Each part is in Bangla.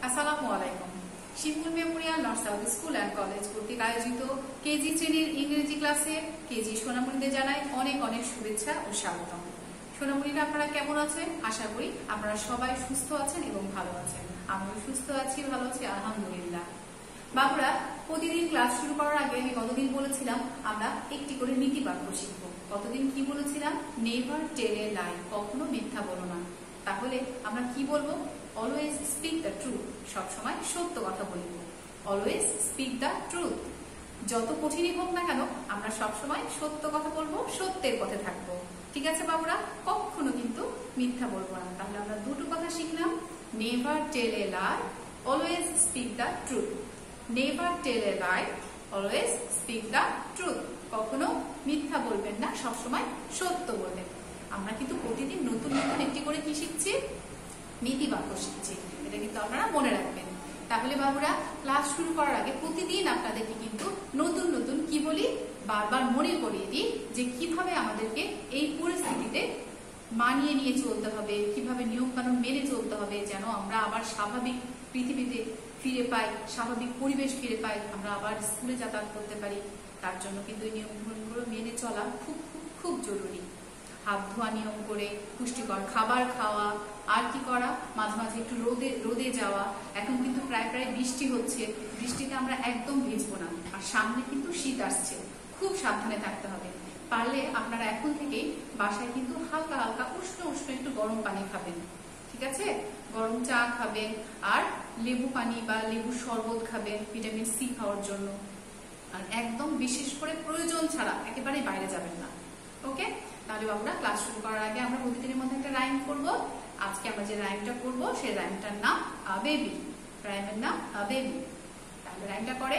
আসসালামু আলাইকুম। Shibpur Memorial north south school and college কর্তৃক আয়োজিত কেজি শ্রেণীর ইংরেজি ক্লাসে কেজি সোনামণিদের জানাই অনেক অনেক শুভেচ্ছা ও স্বাগতম। সোনামণিরা আপনারা কেমন আছেন? আশা করি আপনারা সবাই সুস্থ আছেন এবং ভালো আছেন। আমিও সুস্থ আছি, ভালো আছি, আলহামদুলিল্লাহ। বাবুরা, প্রতিদিন ক্লাস শুরু করার আগে আমি কতদিন বলেছিলাম আমরা একটি করে নীতি বাক্য শিখব। কতদিন কি বলেছিলাম? নেভার টেল এ লাই, কখনো মিথ্যা বলো না। তাহলে আমরা কি বলবো? অলওয়েজ স্পিক দ্য ট্রুথ, সবসময় সত্য কথা বলবো। Always speak the truth. যত কঠিনই হোক না কেন আমরা সবসময় সত্য কথা বলবো, সত্যের পথে থাকবো। ঠিক আছে বাবুরা, কখনো কিন্তু মিথ্যা বলবো না। তাহলে আমরা দুটো কথা শিখলাম, never tell a lie, always speak the truth. Never tell a lie, always speak the truth. কখনো মিথ্যা বলবেন না, সবসময় সত্য বলবেন। আমরা কিন্তু প্রতিদিন নতুন নতুন একটি করে কি শিখছি? নীতি বাক্য শিখছি। এটা কিন্তু আপনারা মনে রাখবেন। তাহলে বাবুরা, ক্লাস শুরু করার আগে প্রতিদিন আপনাদেরকে কিন্তু নতুন নতুন কি বলি বারবার মনে করিয়ে দিই যে কিভাবে আমাদেরকে এই পরিস্থিতিতে মানিয়ে নিয়ে চলতে হবে, কিভাবে নিয়ম কানুন মেনে চলতে হবে, যেন আমরা আবার স্বাভাবিক পৃথিবীতে ফিরে পাই, স্বাভাবিক পরিবেশ ফিরে পাই, আমরা আবার স্কুলে যাতায়াত করতে পারি। তার জন্য কিন্তু এই নিয়মগুলো মেনে চলা খুব খুব খুব জরুরি। হাত ধোয়া নিয়ম করে, পুষ্টিকর খাবার খাওয়া, আর কি করা, মাঝে মাঝে একটু রোদে যাওয়া। এখন কিন্তু প্রায় বৃষ্টি হচ্ছে, বৃষ্টিতে আমরা একদম ভিজবো না। আর সামনে কিন্তু শীত আসছে, খুব সাবধানে থাকতে হবে। পারলে আপনারা এখন থেকেই বাসায় কিন্তু হালকা হালকা উষ্ণ উষ্ণ একটু গরম পানি খাবেন। ঠিক আছে? গরম চা খাবেন আর লেবু পানি বা লেবু শরবত খাবেন ভিটামিন সি খাওয়ার জন্য। আর একদম বিশেষ করে প্রয়োজন ছাড়া একেবারে বাইরে যাবেন না। ওকে? তাহলে আমরা ক্লাস শুরু করার আগে আমরা প্রতিদিনের মধ্যে একটা রাইম করব। আজকে আমরা যে রাইমটা করব সেই রাইমটার নাম আ বেবি। রাইমের নাম আ বেবি। তাহলে রাইমটা করে,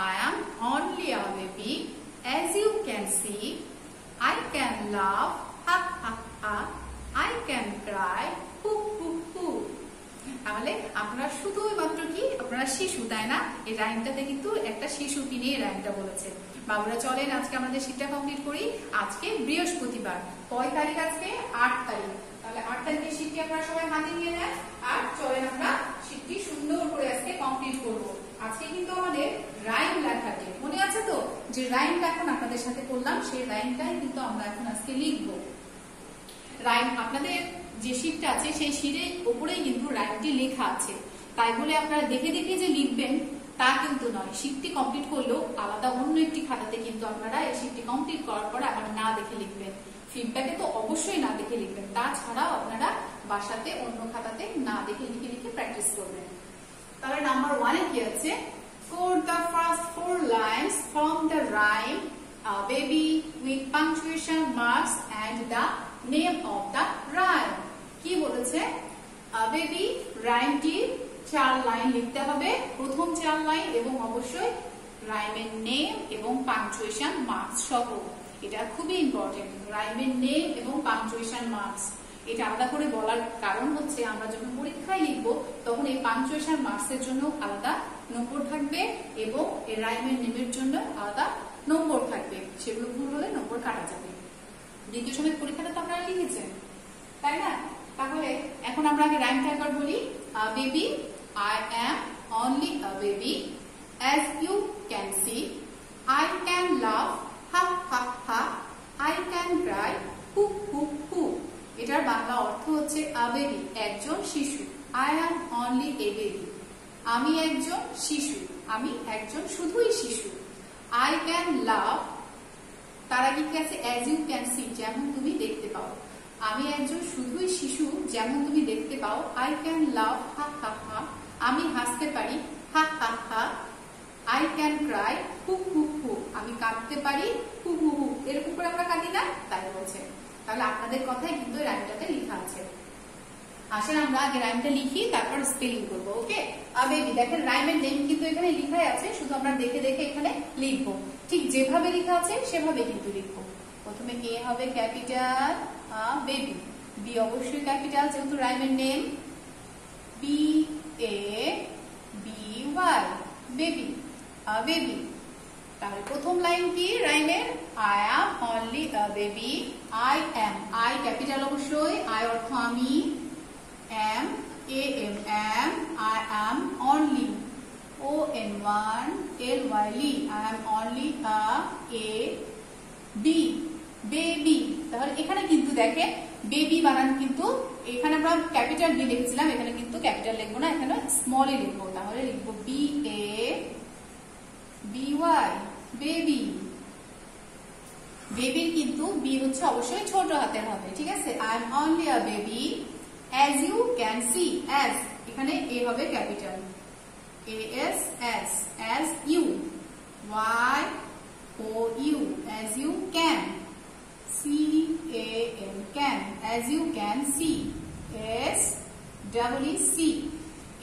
I am only a baby, as you can see. I can laugh, ha ha ha. I can cry, hoo hoo hoo. তাহলে আপনারা শুধুই মাত্র কি আপনারা শিশু, তাই না? এই রাইমটাতে কিন্তু একটা শিশুকে নিয়ে রাইমটা বলেছে। বাবুরা চলেন আজকে আমাদের শীটটা কমপ্লিট করি। আজকে বৃহস্পতিবার, কয় তারিখ আজকে? 8 তারিখ। তাহলে 8 তারিখের শীটটি আপনারা সবাই হাতে নিয়ে নেন আর চলেন আমরা শীটটি সুন্দর করে আজকে কমপ্লিট করব। আজকে কিন্তু আমাদের রাইম লেখাতে মনে আছে তো, যে রাইমটা এখন আপনাদের সাথে করলাম সেই রাইমটাই কিন্তু আমরা এখন আজকে লিখবো। রাইম আপনাদের যে শীটটা আছে সেই শীটের উপরেই কিন্তু রাইমটি লেখা আছে। তাই বলে আপনারা দেখে দেখে যে লিখবেন তা কিন্তু নয়। শীটটি কমপ্লিট করলেও আলাদা অন্য একটি খাতাতে কিন্তু আপনারা এই শীটটি কমপ্লিট করার পর আবার না দেখে লিখবেন। ফিডব্যাকে তো অবশ্যই না দেখে লিখবেন, তাছাড়াও আপনারা বাসাতে অন্য খাতাতে না দেখে লিখে লিখে প্র্যাকটিস করবেন। তাহলে নাম্বার 1 এ কি আছে? Quote the first 4 lines from the rhyme a baby with punctuation marks and the name of the rhyme. কি বলেছে? a baby রাইমটি 4 লাইন লিখতে হবে, প্রথম 4 লাইন, এবং অবশ্যই রাইমের নেম এবং পাংচুয়েশন মার্কস সহ। এটা খুবই ইম্পর্টেন্ট, রাইমের নেম এবং পাংচুয়েশন মার্কস। এটা আলাদা করে বলার কারণ হচ্ছে আমরা যখন পরীক্ষায় লিখবো তখন এই পাংচুয়েশন মার্কস এর জন্য আলাদা নম্বর থাকবে এবং এই রাইমের নেমের জন্য আলাদা নম্বর থাকবে। সেগুলো ভুল হলে নম্বর কাটা যাবে। দ্বিতীয় সময় পরীক্ষাটা তো আপনারা লিখেছেন, তাই না? তাহলে এখন আমরা আগে রাইমটা একবার বলি। আ baby, I am only a baby, as you can see. I can laugh, ha ha ha. I can cry, hoo hoo hoo. এটার বাংলা অর্থ হচ্ছে আ বেবি, একজন শিশু। I am only a baby, আমি একজন শিশু, আমি একজন শুধুই শিশু। I can laugh, তার আগে কি আছে? as you can see, যেমন তুমি দেখতে পাও। আমি একজন শুধুই শিশু, যেমন তুমি দেখতে পাও। I can laugh, ha ha ha. আমি হাসতে পারি, হা হা হা। I can cry, হু হু হু. আমি কাঁদতে পারি, হু হু হু। এরকম করে আমরা কাঁদি না? তাই বলছে। তাহলে আপনাদের কথাই কিন্তু রাইমটাতে লেখা আছে। আসেন আমরা আগে রাইমটা লিখি, তারপর স্পেলিং করবো। ওকে? আ বেবি, দেখেন রাইমের নেম কিন্তু এখানে লেখাই আছে, শুধু আমরা দেখে দেখে এখানে লিখবো। ঠিক যেভাবে লেখা আছে সেভাবে কিন্তু লিখবো। প্রথমে এ হবে ক্যাপিটাল, আ বেবি। বি অবশ্যই ক্যাপিটাল যেহেতু রাইমের name. B A B Y, baby, a baby. তাহলে প্রথম লাইন কি রাইমের? I am only a baby. I am, I capital অবশ্যই, I অর্থ আমি, am, am, I ly I am only a baby তাহলে এখানে কিন্তু দেখেন বেবি বানান কিন্তু এখানে আমরা ক্যাপিটাল বি লিখছিলাম এখানে কিন্তু ক্যাপিটাল লিখবো না এখানে স্মল ই লিখবো তাহলে লিখবো BABY বেবি বেবির কিন্তু বি হচ্ছে অবশ্যই ছোট হাতের হবে ঠিক আছে I am only a baby as you can see as এখানে এ হবে capital as you YOU as you can can as you can see SEEC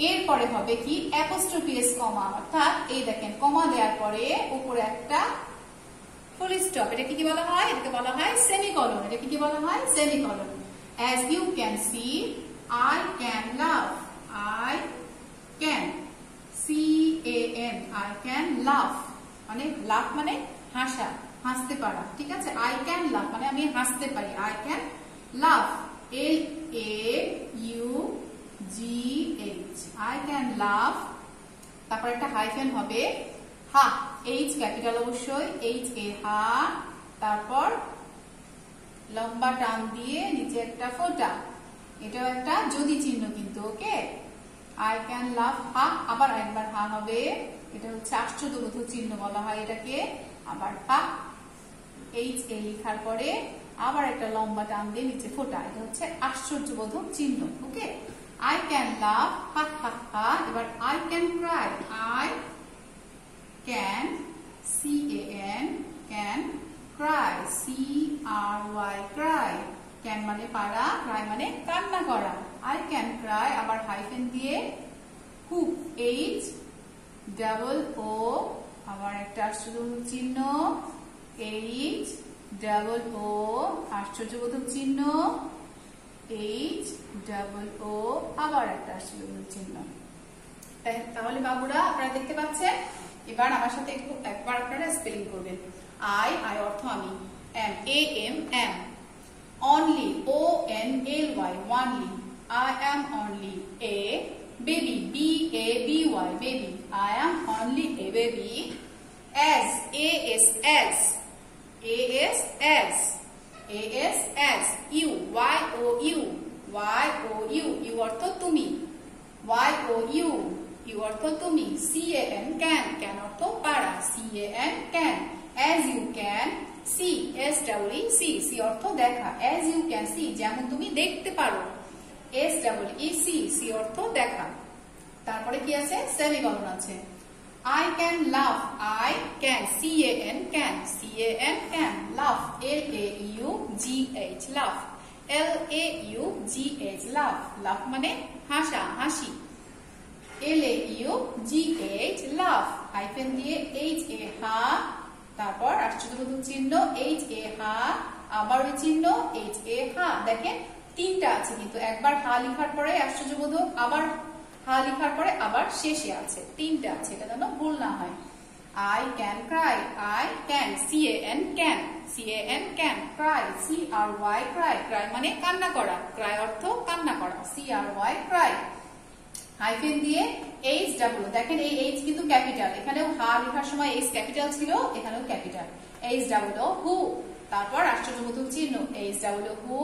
এরপরে হবে কি অ্যাপোস্ট্রফি এস কমা অর্থাৎ এই দেখেন কমা দেওয়ার পরে উপরে একটা ফুল স্টপ এটাকে কি বলা হয় এটাকে বলা হয় সেমিকোলন এটাকে কি বলা হয় semicolon as you can see I can laugh I can I can laugh মানে লাফ মানে হাসা হাসতে পারা ঠিক আছে I can laugh মানে আমি হাসতে পারি I can laugh LAUGH I can laugh তারপর একটা হাইফেন হবে হা H ক্যাপিটাল অবশ্যই H এ হা তারপর লম্বা টান দিয়ে নিচে একটা ফোঁটা এটাও একটা যদি চিহ্ন কিন্তু ওকে I can laugh হা আবার একবার হা হবে এটা হচ্ছে আশ্চর্যবোধক চিহ্ন বলা হয় এটাকে আবার হা H এ লেখার পরে আবার একটা লম্বা টান দিয়ে নিচে ফোঁটা এটা হচ্ছে আশ্চর্যবোধক চিহ্ন ওকে I can laugh হা হা হা এবার I can cry I can can cry cry can মানে পারা cry মানে কান্না করা I can cry আবার হাইফেন দিয়ে hoop HOO আবার একটা আশ্চর্যবোধক চিহ্ন HOO আশ্চর্যবোধক চিহ্ন HOO আবার একটা আশ্চর্যবোধক চিহ্ন তাহলে বাবুরা আপনারা দেখতে পাচ্ছেন এবার আমার সাথে একবার আপনারা স্পেলিং করবেন I অর্থ আমি am only ONLY only I am only a baby BABY baby I am only a baby as you YOU অর্থ তুমি YOU অর্থ তুমি can অর্থ পারা can as you can see SEEC অর্থ দেখা as you can see যেমন তুমি দেখতে পারো SEEC অর্থ দেখা তারপরে কি আছে সেমিকোলন আছে I can laugh I can can laugh LAUGH laugh laugh মানে হাসা হাসি LAUGH laugh হাইফেন দিয়ে HA হা তারপর আশ্চর্যবোধক চিহ্ন HA হা আবার ওই চিহ্ন HA হা দেখেন তিনটা আছে কিন্তু একবার হা লেখার পরে আশ্চর্যবোধক আবার হা লেখার পরে আবার শেষে আছে তিনটা আছে এটা যেন ভুল না হয় I can cry I can can cry cry মানে কান্না করা cry অর্থ কান্না করা cry হাইফেন দিয়ে HW দেখেন এই H কিন্তু ক্যাপিটাল এখানেও হা লেখার সময় H ক্যাপিটাল ছিল এখানেও ক্যাপিটাল HW হু তারপর আশ্চর্যবোধক চিহ্ন HW হু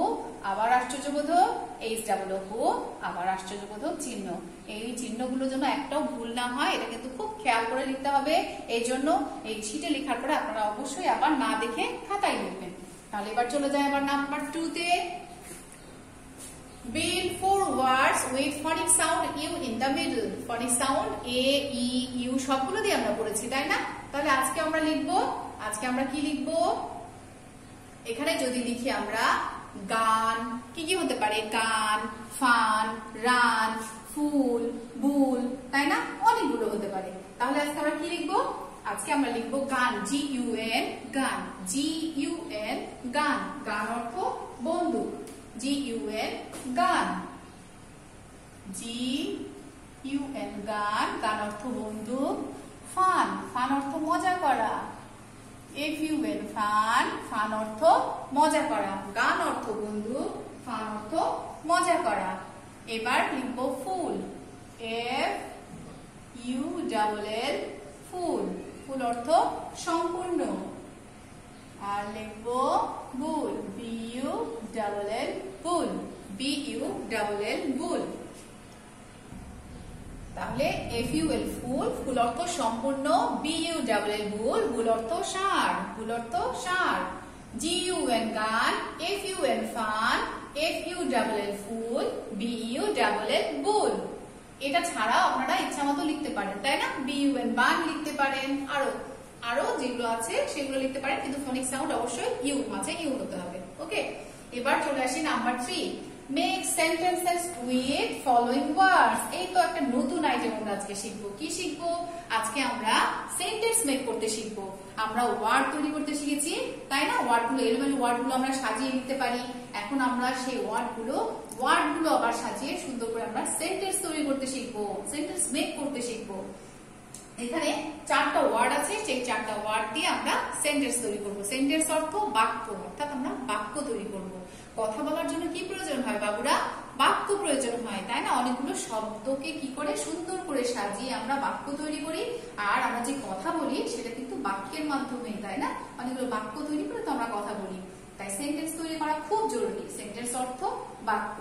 আবার আশ্চর্যবোধক HW হু আবার আশ্চর্যবোধক চিহ্ন এই চিহ্নগুলো যেন একটাও ভুল না হয় এটা কিন্তু খুব খেয়াল করে লিখতে হবে এই জন্য এই শীটে লেখার পরে আপনারা অবশ্যই আবার না দেখে খাতায় লিখবেন তাহলে এবার চলে যায় আবার নাম্বার 2 তে build 4 words with phonic sound U in the middle phonic sound A E U সবগুলো দিয়ে আমরা পড়েছি তাই না তাহলে আজকে আমরা কি লিখবো এখানে যদি লিখি আমরা গান কি হতে পারে গান ফান রান ফুল বুল তাই না অনেকগুলো হতে পারে তাহলে আজকে আমরা কি লিখবো আজকে আমরা লিখবো গান GUN গান GUN গান গান অর্থ বন্ধু GUN গান GUN গান গান অর্থ বন্ধু ফান ফান অর্থ মজা করা FUN ফান ফান অর্থ মজা করা গান অর্থ বন্ধু ফান অর্থ মজা করা এবার লিখবো ফুল FULL ফুল অর্থ সম্পূর্ণ। আর লিখবো বুল, BULL বুল, BULL বুল। তাহলে FUL ফুল, ফুল অর্থ সম্পূর্ণ, BULL বুল, বুল অর্থ ষাঁড়, বুল অর্থ ষাঁড়। GUN গান, FUN ফান, FULL ফুল, BULL বুল। এটা ছাড়াও আপনারা ইচ্ছা মতো লিখতে পারেন, তাই না? BUN বান লিখতে পারেন, আরো যেগুলো আছে সেগুলো লিখতে পারেন, কিন্তু ফোনিক সাউন্ড অবশ্যই ইউ, মাঝে ইউ হতে হবে। ওকে, এবার চলে আসি number 3, make sentences with following ওয়ার্ডস। এই তো একটা নতুন আইটেম আমরা আজকে শিখবো। কি শিখবো? আজকে আমরা সেন্টেন্স মেক করতে শিখবো। আমরা ওয়ার্ড তৈরি করতে শিখেছি, তাই না? ওয়ার্ডগুলো, এলোমেলো ওয়ার্ডগুলো আমরা সাজিয়ে নিতে পারি। এখন আমরা সেই ওয়ার্ডগুলো আবার সাজিয়ে সুন্দর করে আমরা সেন্টেন্স তৈরি করতে শিখবো, সেন্টেন্স মেক করতে শিখবো। এখানে 4টা ওয়ার্ড আছে, সেই 4টা ওয়ার্ড দিয়ে আমরা সেন্টেন্স তৈরি করব। সেন্টেন্স অর্থ বাক্য, অর্থাৎ আমরা বাক্য তৈরি করব। কথা বলার জন্য কি প্রয়োজন হয় বাবুরা? বাক্য প্রয়োজন হয়, তাই না? অনেকগুলো শব্দকে কি করে সুন্দর করে সাজিয়ে আমরা বাক্য তৈরি করি। আর আমরা যে কথা বলি সেটা কিন্তু বাক্যের মাধ্যমে, তাই না? অনেকগুলো বাক্য তৈরি করে তো আমরা কথা বলি। তাই সেন্টেন্স তৈরি করা খুব জরুরি। সেন্টেন্স অর্থ বাক্য।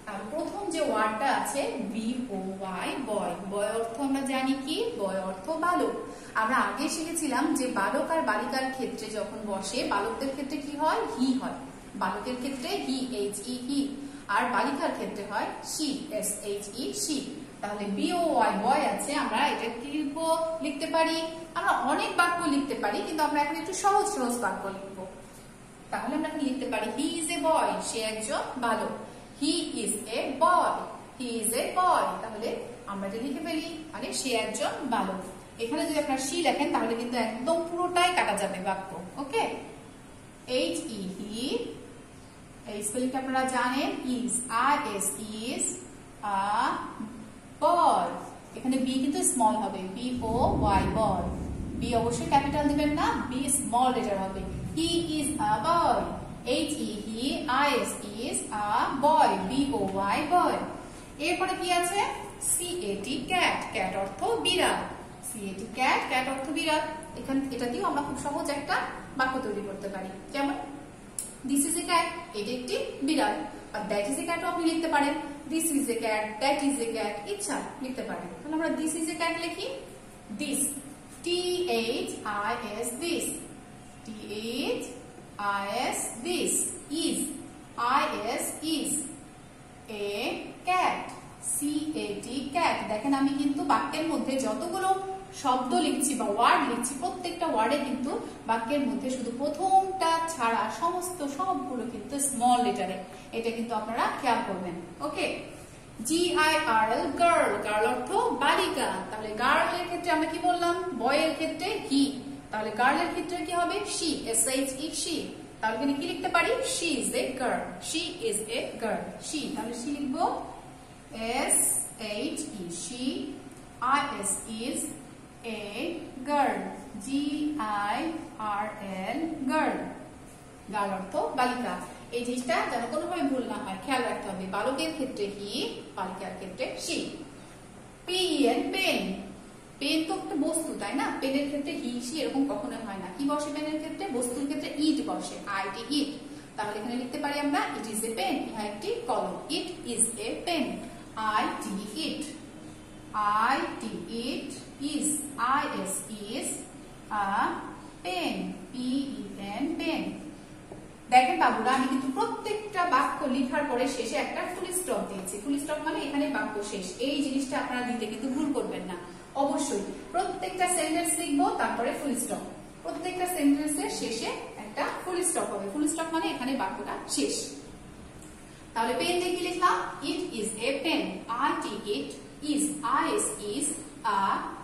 আর প্রথম যে ওয়ার্ডটা আছে BOY, বয়। বয় অর্থ আমরা জানি কি? বয় অর্থ বালক। আমরা আগে শিখেছিলাম যে বালক আর বালিকার ক্ষেত্রে যখন বসে, বালকদের ক্ষেত্রে কি হয়? হি হয়। বালকের ক্ষেত্রে হি, HE, আর বালিকার ক্ষেত্রে হয় she, SHE, she। তাহলে BOY বয় আছে, আমরা এটা কি লিখতে পারি? আমরা অনেক বাক্য লিখতে পারি, কিন্তু আমরা এখন একটু সহজ সহজ বাক্য লিখবো। তাহলে আমরা কি লিখতে পারি? হি ইজ এ বয়, সে একজন বালক। He is a boy, he is a boy. তাহলে আমরা এটা লিখে ফেলি, মানে সে একজন বালক। এখানে যদি আপনারা she লেখেন তাহলে কিন্তু একদম পুরোটাই কাটা যাবে বাক্য। ওকে, HE, হি, এই স্পেলিংটা আপনারা জানেন। ইজ, IS, ইজ আ বয়। এখানে বি কিন্তু স্মল হবে, BOY বয়। বি অবশ্যই ক্যাপিটাল দিবেন না, বি স্মল লেটার হবে। He is a boy, HE, he, IS, is a boy, BOY বয়। এরপরে কি আছে? CAT, cat. ক্যাট অর্থ বিড়াল। CAT, cat. ক্যাট অর্থ বিড়াল। এটা দিয়েও আমরা খুব সহজ একটা বাক্য তৈরি করতে পারি। যেমন দিস ইজ এ ক্যাট, এটা একটি বিড়াল। আর দ্যাট ইজ এ ক্যাটও আপনি লিখতে পারেন। This is a cat, that is a cat, ইচ্ছা লিখতে পারেন। তাহলে আমরা দিস ইজ এ ক্যাট লিখি। This, THIS, this, THIS, this, is, IS, is a cat, CAT, cat. দেখেন আমি কিন্তু বাক্যের মধ্যে যতগুলো শব্দ লিখছি বা ওয়ার্ড লিখছি, প্রত্যেকটা ওয়ার্ডে কিন্তু বাক্যের মধ্যে শুধু প্রথমটা ছাড়া সমস্ত সবগুলো কিন্তু স্মল লেটারে। এটা কিন্তু আপনারা খেয়াল করবেন। ওকে, GIRL, গার্ল। গার্ল অর্থ বালিকা। তাহলে গার্লের ক্ষেত্রে আমরা কি বললাম? বয়ের ক্ষেত্রে হি। তাহলে গার্লের ক্ষেত্রে কি হবে? she, SHE, she। তাহলে এখানে কি লিখতে পারি? she is a girl, she is a girl, she। তাহলে she লিখবো SHE, she, IS, is a girl, GIRL, girl। Girl অর্থ বালিকা। এই জিনিসটা যেন কোনোভাবে ভুল না হয়, খেয়াল রাখতে হবে। বালকের ক্ষেত্রে হি, বালিকার ক্ষেত্রে she। PEN, pen. পেন তো একটা বস্তু, তাই না? পেনের ক্ষেত্রে হি, she এরকম কখনো হয় না। কি বসে পেনের ক্ষেত্রে? বস্তুর ক্ষেত্রে ইট বসে, IT, ইট। তাহলে এখানে লিখতে পারি আমরা ইট ইজ এ পেন, ইহা একটি কলম। It is a pen, IT, it, IT, it, is, IS, is a pen, PEN, pen. দেখেন বাবুরা, আমি কিন্তু প্রত্যেকটা বাক্য লেখার পরে শেষে একটা ফুল স্টপ দিয়েছি। ফুল স্টপ মানে এখানে বাক্য শেষ। এই জিনিসটা আপনারা দিতে কিন্তু ভুল করবেন না। অবশ্যই প্রত্যেকটা সেন্টেন্স লিখবো, তারপরে ফুল স্টপ। প্রত্যেকটা সেন্টেন্সের শেষে একটা ফুল স্টপ হবে। ফুল স্টপ মানে এখানে বাক্যটা শেষ। তাহলে পেন দিয়ে কি লিখলাম? It is a pen, IT, it, is, IS, is a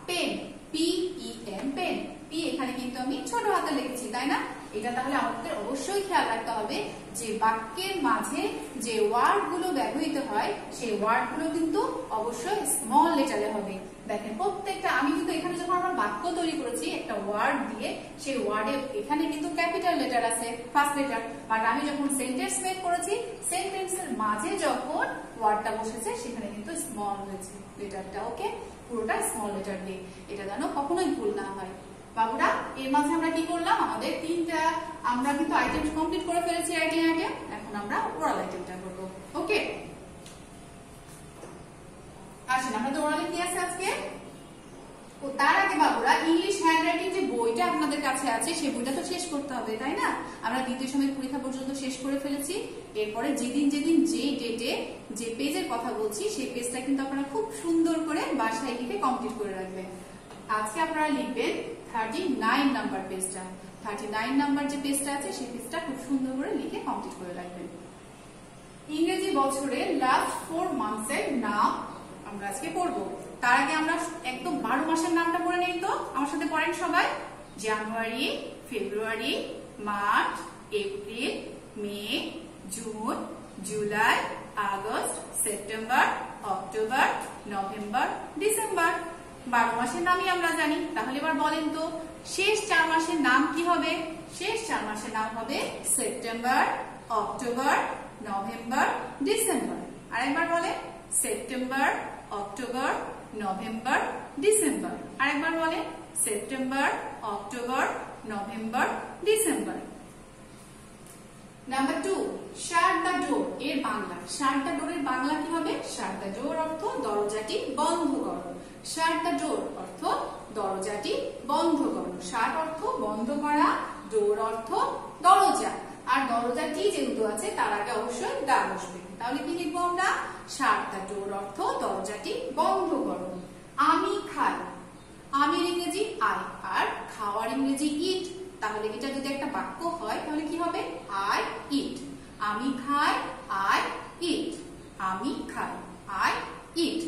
pen, PEN, pen. P এখানে কিন্তু আমি ছোট হাতে লিখেছি, তাই না? এটা তাহলে আমাদের অবশ্যই খেয়াল রাখতে হবে যে বাক্যের মাঝে যে ওয়ার্ড গুলো ব্যবহৃত হয় সেই ওয়ার্ড গুলো কিন্তু অবশ্যই স্মল লেটারে হবে। দেখেন প্রত্যেকটা, আমি কিন্তু এখানে যখন আমরা বাক্য তৈরি করেছি একটা ওয়ার্ড দিয়ে, সেই ওয়ার্ডে এখানে কিন্তু ক্যাপিটাল লেটার আছে, ফার্স্ট লেটার। বাট আমি যখন সেন্টেন্স মেক করেছি, সেন্টেন্সের মাঝে যখন ওয়ার্ডটা বসেছে সেখানে কিন্তু স্মল হয়েছে লেটারটা। ওকে, পুরোটা স্মল লেটার দিয়ে। এটা যেন কখনোই ভুল না হয়। বাবুরা এর মাঝে আমরা কি করলাম, আমাদের তিনটা আমরা কিন্তু আইটেম কমপ্লিট করে ফেলেছি, রাইটিং আইটেম। এখন আমরা ওরাল আইটেমটা করব। ওকে, আসেন আমরা তো ওরালে কি আছে আজকে। ও তার আগে বাবুরা ইংলিশ হ্যান্ডরাইটিং যে বইটা আপনাদের কাছে আছে সেই বইটা তো শেষ করতে হবে, তাই না? আমরা দ্বিতীয় সময়ের পরীক্ষা পর্যন্ত শেষ করে ফেলেছি। এরপরে যেদিন যেদিন যে ডেটে যে পেজের কথা বলছি সেই পেজটা কিন্তু আপনারা খুব সুন্দর করে বাসায় লিখে কমপ্লিট করে রাখবেন। আজকে আপনারা লিখবেন 39 নাম্বার পেজটা। 39 নাম্বার যে পেজটা আছে সেই পেজটা খুব সুন্দর করে লিখে কমপ্লিট করে রাখবেন। ইংরেজি বছরের লাস্ট 4 মান্থসের নাম আমরা আজকে পড়বো। তার আগে আমরা একদম 12 মাসের নামটা পড়ে নেই তো, আমার সাথে পড়েন সবাই। January, February, March, April, May, June, July, August, September, October, November, December. 12 মাসের নামই আমরা জানি। তাহলে এবার বলেন তো শেষ 4 মাসের নাম কি হবে? শেষ 4 মাসের নাম হবে সেপ্টেম্বর, অক্টোবর, নভেম্বর, ডিসেম্বর। আরেকবার বলেন সেপ্টেম্বর, অক্টোবর, নভেম্বর, ডিসেম্বর। আরেকবার বলেন September, October, November, December. Number 2, shut the door এর বাংলা। শাট দ্য ডোর এর বাংলা কি হবে? শাট দ্য ডোর অর্থ দরজাটি বন্ধ করো। শাট দ্য ডোর অর্থ দরজাটি বন্ধ করো। শাট অর্থ বন্ধ করা, ডোর অর্থ দরজা। আর দরজাটি যেহেতু আছে তার আগে অবশ্যই দা বসবে। তাহলে কি লিখবো আমরা? শাট দ্য ডোর অর্থ দরজাটি বন্ধ করো। আমি খাই, আমির ইংরেজি আই আর খাওয়ার ইংরেজি ইট। তাহলে এটা যদি একটা বাক্য হয় তাহলে কি হবে? I eat. আমি খাই, আই ইট। আমি খাই, আই ইট।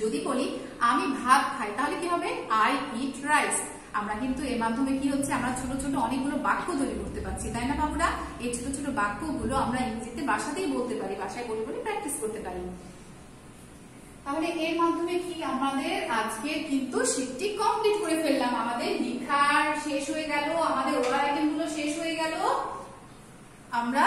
যদি বলি আমি ভাত খাই তাহলে কি হবে? I eat rice. আমরা কিন্তু এর মাধ্যমে কি হচ্ছে, আমরা ছোট ছোট অনেকগুলো বাক্য তৈরি করতে পারছি, তাই না বাবুরা? এই ছোট ছোট বাক্যগুলো আমরা ইংরেজিতে বাসাতেই বলতে পারি, বাসায় বলে বলে প্র্যাকটিস করতে পারি। তাহলে এর মাধ্যমে কি আমাদের আজকে কিন্তু শীটটি কমপ্লিট করে ফেললাম। আমাদের লেখার শেষ হয়ে গেল, আমাদের ওরাল আইটেম গুলো শেষ হয়ে গেল। আমরা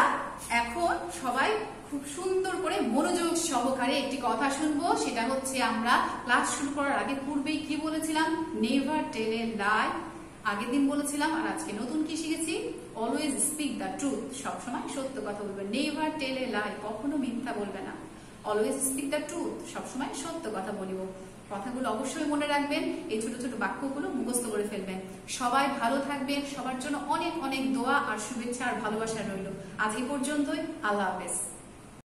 এখন সবাই খুব সুন্দর করে মনোযোগ সহকারে একটি কথা শুনবো। সেটা হচ্ছে আমরা ক্লাস শুরু করার আগে পূর্বেই কি বলেছিলাম? নেভার টেল এ লাই। আগের দিন বলেছিলাম। আর আজকে নতুন কি শিখেছি? Always speak the truth. সবসময় সত্য কথা বলবে। নেভার টেল এ লাই, কখনো মিথ্যা বলবে না। অলওয়েজ স্পিক দ্য ট্রুথ, সবসময় সত্য কথা বলিব। কথাগুলো অবশ্যই মনে রাখবেন। এই ছোট ছোট বাক্যগুলো মুখস্থ করে ফেলবেন। সবাই ভালো থাকবেন। সবার জন্য অনেক অনেক দোয়া আর শুভেচ্ছা আর ভালোবাসা রইল। আজ এই পর্যন্তই। আল্লাহ হাফেজ।